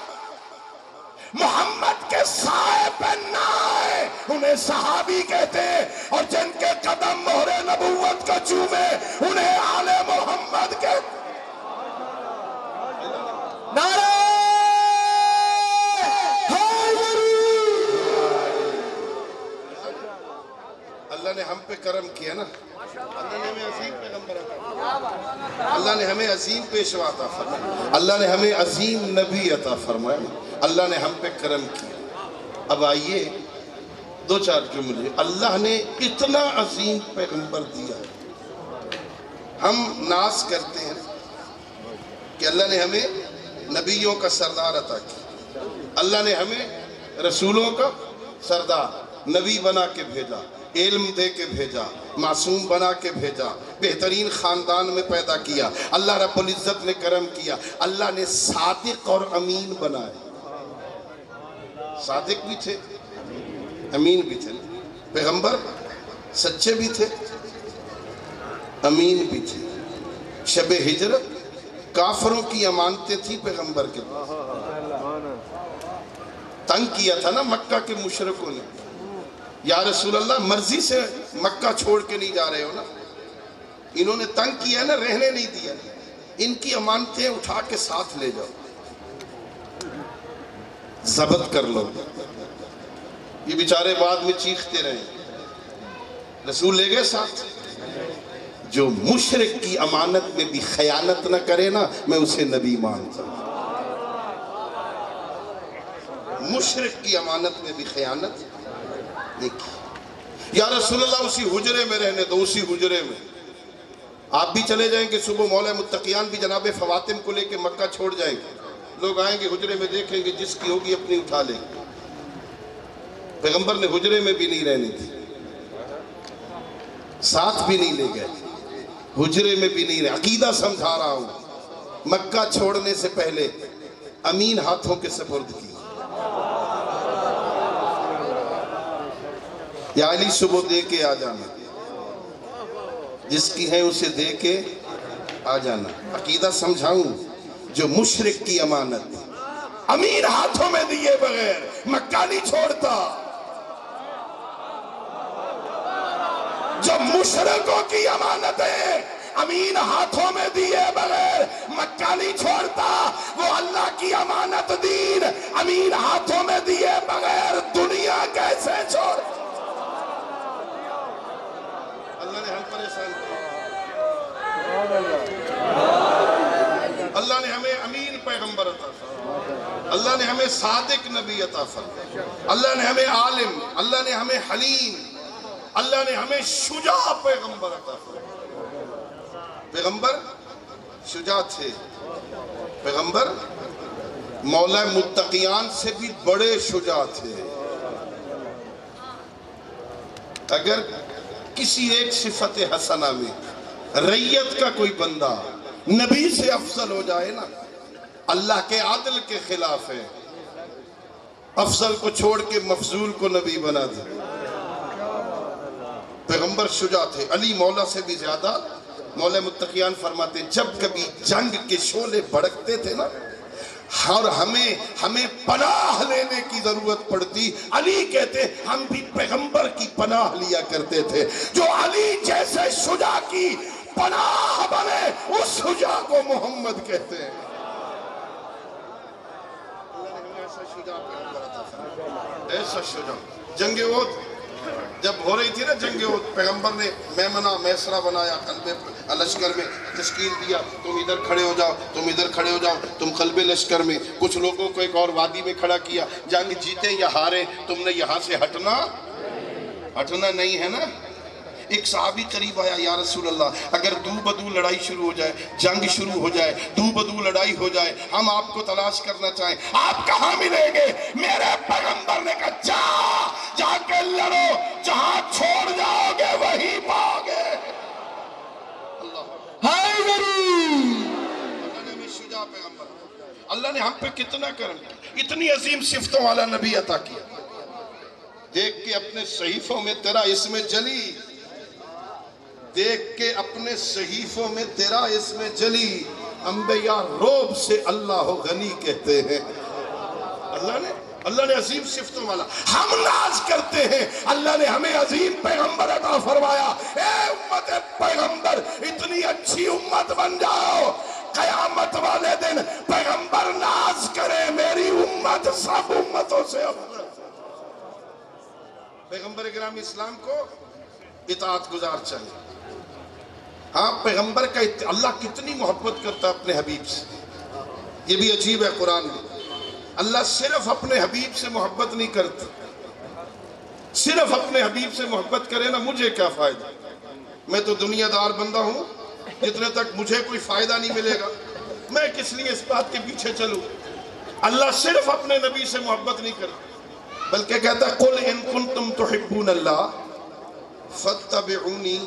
محمد کے سائے پہ نہ آئے انہیں صحابی کہتے ہیں، اور جن کے قدم مہر نبوت کو چومے انہیں آل محمد کہتے ہیں۔ نعرہ اللہ نے ہم پہ کرم کیا نا، اللہ نے ہمیں عظیم پیغمبر عطا فرمایا، اللہ نے ہمیں عظیم پیشوا عطا فرمایا، اللہ نے ہمیں عظیم نبی عطا فرمایا، اللہ نے ہم پہ کرم کیا۔ اب آئیے دو چار جملے، اللہ نے اتنا عظیم پیغمبر دیا ہے، ہم ناز کرتے ہیں کہ اللہ نے ہمیں نبیوں کا سردار عطا کیا، اللہ نے ہمیں رسولوں کا سردار نبی بنا کے بھیجا، علم دے کے بھیجا، معصوم بنا کے بھیجا، بہترین خاندان میں پیدا کیا، اللہ رب العزت نے کرم کیا، اللہ نے صادق اور امین بنائے۔ صادق بھی تھے، امین بھی تھے، پیغمبر سچے بھی تھے، امین بھی تھے۔ شب ہجرت کافروں کی امانتیں تھیں پیغمبر کے پاس، تنگ کیا تھا نا مکہ کے مشرکوں نے، یا رسول اللہ مرضی سے مکہ چھوڑ کے نہیں جا رہے ہو نا، انہوں نے تنگ کیا نا، رہنے نہیں دیا، ان کی امانتیں اٹھا کے ساتھ لے جاؤ، ضبط کر لو۔ یہ بیچارے بعد میں چیختے رہے، رسول لے گئے ساتھ۔ جو مشرک کی امانت میں بھی خیانت نہ کرے نا، میں اسے نبی مانتا ہوں۔ مشرک کی امانت میں بھی خیانت نہیں کی۔ یا رسول اللہ اسی حجرے میں رہنے دو، اسی حجرے میں آپ بھی چلے جائیں گے، صبح مولا متقیان بھی جناب فواتم کو لے کے مکہ چھوڑ جائیں گے، لوگ آئیں گے حجرے میں دیکھیں گے، جس کی ہوگی اپنی اٹھا لیں گے۔ پیغمبر نے حجرے میں بھی نہیں رہنی تھی، ساتھ بھی نہیں لے گئے، حجرے میں بھی نہیں رہے۔ عقیدہ سمجھا رہا ہوں، مکہ چھوڑنے سے پہلے امین ہاتھوں کے سپرد کی، یا علی صبح دے کے آ جانا، جس کی ہے اسے دے کے آ جانا۔ عقیدہ سمجھاؤں، جو مشرک کی امانت امین ہاتھوں میں دیے بغیر مکہ نہیں چھوڑتا، جو مشرکوں کی امانت ہے امین ہاتھوں میں دیے بغیر مکہ نہیں چھوڑتا، وہ اللہ کی امانت دین امین ہاتھوں میں دیے بغیر دنیا کیسے چھوڑ۔ اللہ نے ہم پریشان کیا، اللہ نے ہمیں امین پیغمبر عطا فرمایا، اللہ نے ہمیں صادق نبی عطا فرمایا، اللہ نے ہمیں عالم، اللہ نے ہمیں حلیم، اللہ نے ہمیں شجاع پیغمبر عطا فرمایا۔ پیغمبر شجاع تھے، پیغمبر مولا متقیان سے بھی بڑے شجاع تھے۔ اگر کسی ایک صفت حسنہ میں ریت کا کوئی بندہ نبی سے افضل ہو جائے نا، اللہ کے عدل کے خلاف ہے، افضل کو چھوڑ کے مفضول کو نبی بنا دے۔ پیغمبر شجاع تھے، علی مولا سے بھی زیادہ۔ مولا متقیان فرماتے جب کبھی جنگ کے شعلے بھڑکتے تھے نا، اور ہمیں پناہ لینے کی ضرورت پڑتی، علی کہتے ہم بھی پیغمبر کی پناہ لیا کرتے تھے۔ جو علی جیسے شجاع کی پناہ بنے اس شجاع کو محمد کہتے ہیں۔ اللہ نے ہمیں ایسا شجاع پیغمبر عطا فرمایا، ایسا شجاع۔ جنگ احد جب ہو رہی تھی نا، جنگ احد، پیغمبر نے میمنہ میسرہ بنایا، قلب لشکر میں تشکیل دیا، تم ادھر کھڑے ہو جاؤ، تم ادھر کھڑے ہو جاؤ، تم قلب لشکر میں۔ کچھ لوگوں کو ایک اور وادی میں کھڑا کیا، جنگ جیتے یا ہارے تم نے یہاں سے ہٹنا نہیں ہے نا۔ ایک صحابی قریب آیا، یا رسول اللہ اگر دو بدو لڑائی شروع ہو جائے، جنگ شروع ہو جائے، دو بدو لڑائی ہو جائے، ہم آپ کو تلاش کرنا چاہیں، آپ کہاں ملیں گے؟ میرے پیغمبر نے کہا جا کے لڑو، جہاں چھوڑ جاؤ گے وہی پاؤ گے۔ اللہ نے ہم پہ کتنا کرم کیا، اتنی عظیم صفتوں والا نبی عطا کیا۔ دیکھ کے اپنے صحیفوں میں تیرا اسم جلی، دیکھ کے اپنے صحیفوں میں تیرا اسم جلی، انبیاء روب سے اللہ غنی کہتے ہیں۔ اللہ نے اللہ نے عظیم صفتوں والا. ہم ناز کرتے ہیں اللہ نے ہمیں عظیم پیغمبر عطا فرمایا. اے امت پیغمبر اتنی اچھی امت بن جاؤ قیامت والے دن پیغمبر ناز کرے میری امت سب امتوں سے افضل. پیغمبر گرامی اسلام کو اطاعت گزار چاہیے. ہاں پیغمبر کا اللہ کتنی محبت کرتا اپنے حبیب سے. یہ بھی عجیب ہے قرآن میں. اللہ صرف اپنے حبیب سے محبت نہیں کرتا. صرف اپنے حبیب سے محبت کرے نا مجھے کیا فائدہ. میں تو دنیا دار بندہ ہوں. جتنے تک مجھے کوئی فائدہ نہیں ملے گا میں کس لیے اس بات کے پیچھے چلوں. اللہ صرف اپنے نبی سے محبت نہیں کرتا بلکہ کہتا ہے قل ان کنتم تحبون اللہ فاتبعونی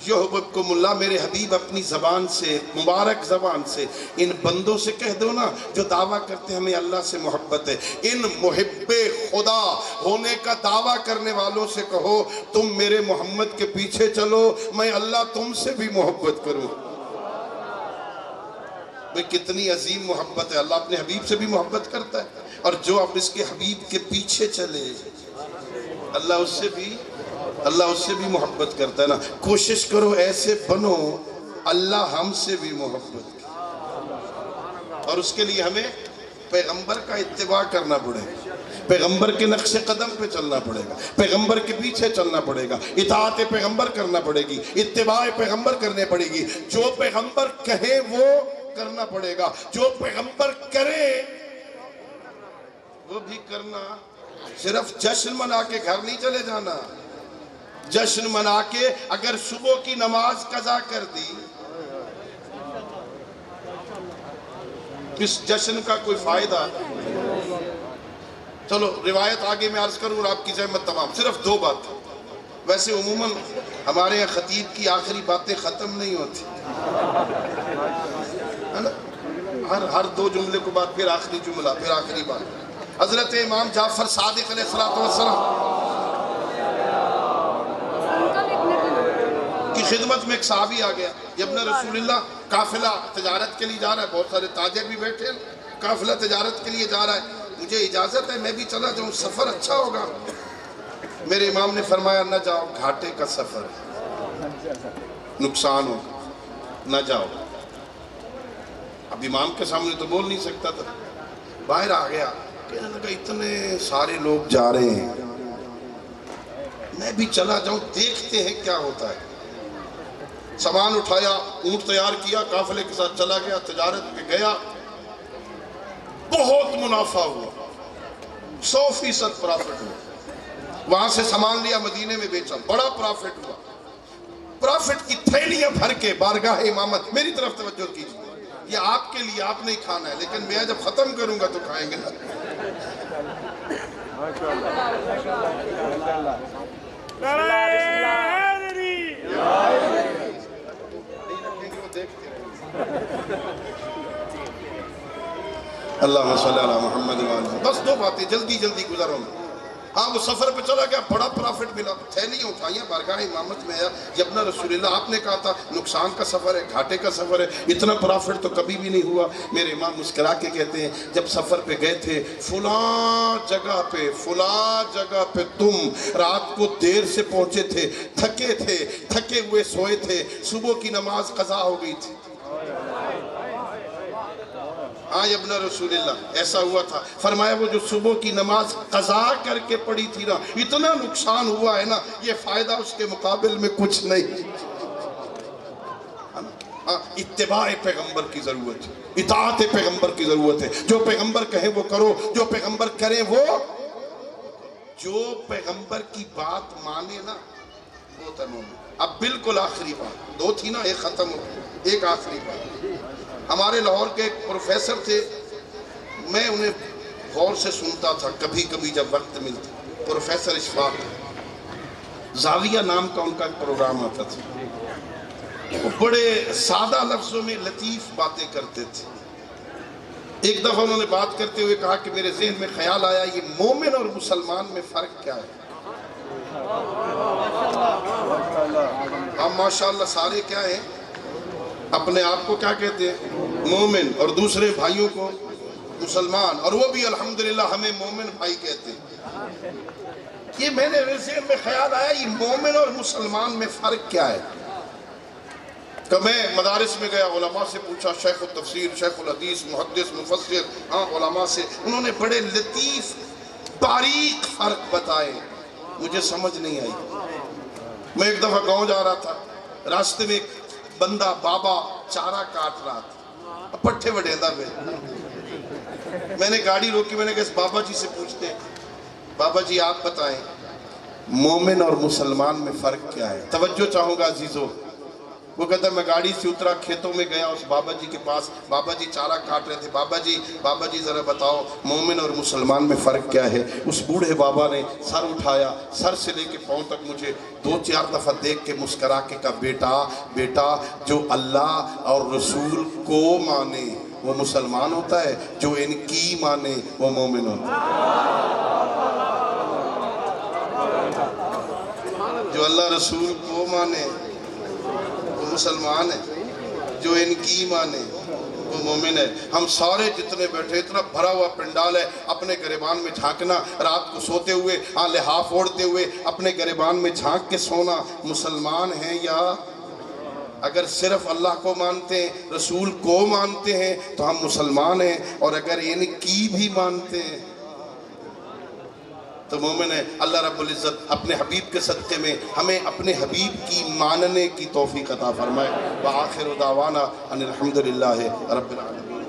یحببکم اللہ. میرے حبیب اپنی زبان سے مبارک زبان سے ان بندوں سے کہہ دو نا جو دعویٰ کرتے ہیں ہمیں اللہ سے محبت ہے. ان محب خدا ہونے کا دعویٰ کرنے والوں سے کہو تم میرے محمد کے پیچھے چلو میں اللہ تم سے بھی محبت کروں. بھئی کتنی عظیم محبت ہے. اللہ اپنے حبیب سے بھی محبت کرتا ہے اور جو اب اس کے حبیب کے پیچھے چلے اللہ اس سے بھی محبت کرتا ہے نا. کوشش کرو ایسے بنو اللہ ہم سے بھی محبت کرے. اور اس کے لیے ہمیں پیغمبر کا اتباع کرنا پڑے گا. پیغمبر کے نقش قدم پہ چلنا پڑے گا. پیغمبر کے پیچھے چلنا پڑے گا. اطاعت پیغمبر کرنا پڑے گی. اتباع پیغمبر کرنے پڑے گی. جو پیغمبر کہے وہ کرنا پڑے گا. جو پیغمبر کرے وہ بھی کرنا. صرف جشن منا کے گھر نہیں چلے جانا. جشن منا کے اگر صبح کی نماز قضا کر دی اس جشن کا کوئی فائدہ. چلو روایت آگے میں عرض کروں اور آپ کی زحمت تمام. صرف 2 بات. ویسے عموماً ہمارے یہاں خطیب کی آخری باتیں ختم نہیں ہوتی ہے نا. ہر 2 جملے کو بعد پھر آخری جملہ پھر آخری بات. حضرت امام جعفر صادق علیہ السلام کی خدمت میں ایک صحابی آ گیا. ابن رسول اللہ قافلہ تجارت کے لیے جا رہا ہے. بہت سارے تاجر بھی بیٹھے ہیں. قافلہ تجارت کے لیے جا رہا ہے. مجھے اجازت ہے میں بھی چلا جاؤں سفر اچھا ہوگا. میرے امام نے فرمایا نہ جاؤ گھاٹے کا سفر نقصان ہوگا نہ جاؤ. اب امام کے سامنے تو بول نہیں سکتا تھا. باہر آ گیا کہنے لگا اتنے سارے لوگ جا رہے ہیں میں بھی چلا جاؤں دیکھتے ہیں کیا ہوتا ہے. سامان اٹھایا اونٹ تیار کیا قافلے کے ساتھ چلا گیا تجارت پہ گیا. بہت منافع ہوا 100% پرافٹ ہوا. وہاں سے سامان لیا مدینے میں بیچا بڑا پرافٹ ہوا. پرافٹ کی تھیلیاں بھر کے بارگاہ امامت. میری طرف توجہ کیجیے یہ آپ کے لیے آپ نہیں کھانا ہے لیکن میں جب ختم کروں گا تو کھائیں گے نا. اللہ صلی اللہ محمد وآلہ. بس 2 باتیں جلدی گزاروں. ہاں وہ سفر پہ چلا گیا بڑا پرافٹ ملا. تھیلیاں اٹھائیاں بارگاہ امامت میں آیا. ابن رسول اللہ آپ نے کہا تھا نقصان کا سفر ہے گھاٹے کا سفر ہے. اتنا پرافٹ تو کبھی بھی نہیں ہوا. میرے امام مسکرا کے کہتے ہیں جب سفر پہ گئے تھے فلاں جگہ پہ تم رات کو دیر سے پہنچے تھے تھکے ہوئے سوئے تھے صبح کی نماز قضا ہو گئی تھی. ہاں ابن رسول اللہ ایسا ہوا تھا. فرمایا وہ جو صبح کی نماز قضا کر کے پڑھی تھی نا اتنا نقصان ہوا ہے نا یہ فائدہ اس کے مقابل میں کچھ نہیں. اتباع پیغمبر کی ضرورت ہے. اطاعت پیغمبر کی ضرورت ہے. جو پیغمبر کہے وہ کرو. جو پیغمبر کرے وہ جو پیغمبر کی بات مانے نا وہ تنوع. اب بالکل آخری بات 2 تھی نا ایک ختم ہو گئی. ایک آخری بات. ہمارے لاہور کے ایک پروفیسر تھے میں انہیں غور سے سنتا تھا کبھی جب وقت ملتا. پروفیسر اشفاق زاویہ نام کا ان کا ایک پروگرام آتا تھا. وہ بڑے سادہ لفظوں میں لطیف باتیں کرتے تھے. ایک دفعہ انہوں نے بات کرتے ہوئے کہا کہ میرے ذہن میں خیال آیا یہ مومن اور مسلمان میں فرق کیا ہے. ہم ماشاءاللہ سارے کیا ہیں اپنے آپ کو کیا کہتے ہیں مومن اور دوسرے بھائیوں کو مسلمان، اور وہ بھی الحمدللہ ہمیں مومن بھائی کہتے ہیں۔ یہ میں نے ذہن میں خیال آیا، یہ مومن اور مسلمان میں فرق کیا ہے؟ کہ میں مدارس میں گیا، علماء سے پوچھا، شیخ التفسیر، شیخ الحدیث، محدث، مفسر، علماء سے، انہوں نے بڑے لطیف باریک فرق بتائے، مجھے سمجھ نہیں آئی۔ میں ایک دفعہ گاؤں جا رہا تھا، راستے میں ایک بندہ بابا چارہ کاٹ رہا تھا، پٹھے وڈیندہ پہ، میں نے گاڑی روکی، میں نے کہا اس بابا جی سے پوچھتے ہیں، بابا جی آپ بتائیں مومن اور مسلمان میں فرق کیا ہے؟ توجہ چاہوں گا عزیزو۔ وہ کہتا ہے میں گاڑی سے اترا، کھیتوں میں گیا اس بابا جی کے پاس، بابا جی چارہ کاٹ رہے تھے، بابا جی ذرا بتاؤ مومن اور مسلمان میں فرق کیا ہے؟ اس بوڑھے بابا نے سر اٹھایا، سر سے لے کے پاؤں تک مجھے 2-4 دفعہ دیکھ کے مسکرا کے کہا، بیٹا جو اللہ اور رسول کو مانے وہ مسلمان ہوتا ہے، جو ان کی مانے وہ مومن ہوتا ہے۔ جو اللہ رسول کو مانے وہ مسلمان ہے، جو ان کی مانے وہ مومن ہے۔ ہم سارے جتنے بیٹھے، اتنا بھرا ہوا پنڈال ہے، اپنے گریبان میں جھانکنا، رات کو سوتے ہوئے لحاف اوڑھتے ہوئے اپنے گریبان میں جھانک کے سونا، مسلمان ہیں یا؟ اگر صرف اللہ کو مانتے ہیں، رسول کو مانتے ہیں تو ہم مسلمان ہیں، اور اگر ان کی بھی مانتے ہیں تو مومن ہے۔ اللہ رب العزت اپنے حبیب کے صدقے میں ہمیں اپنے حبیب کی ماننے کی توفیق عطا فرمائے۔ وآخر دعوانا ان الحمدللہ رب العالمین۔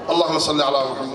اللہم صلی علی محمد۔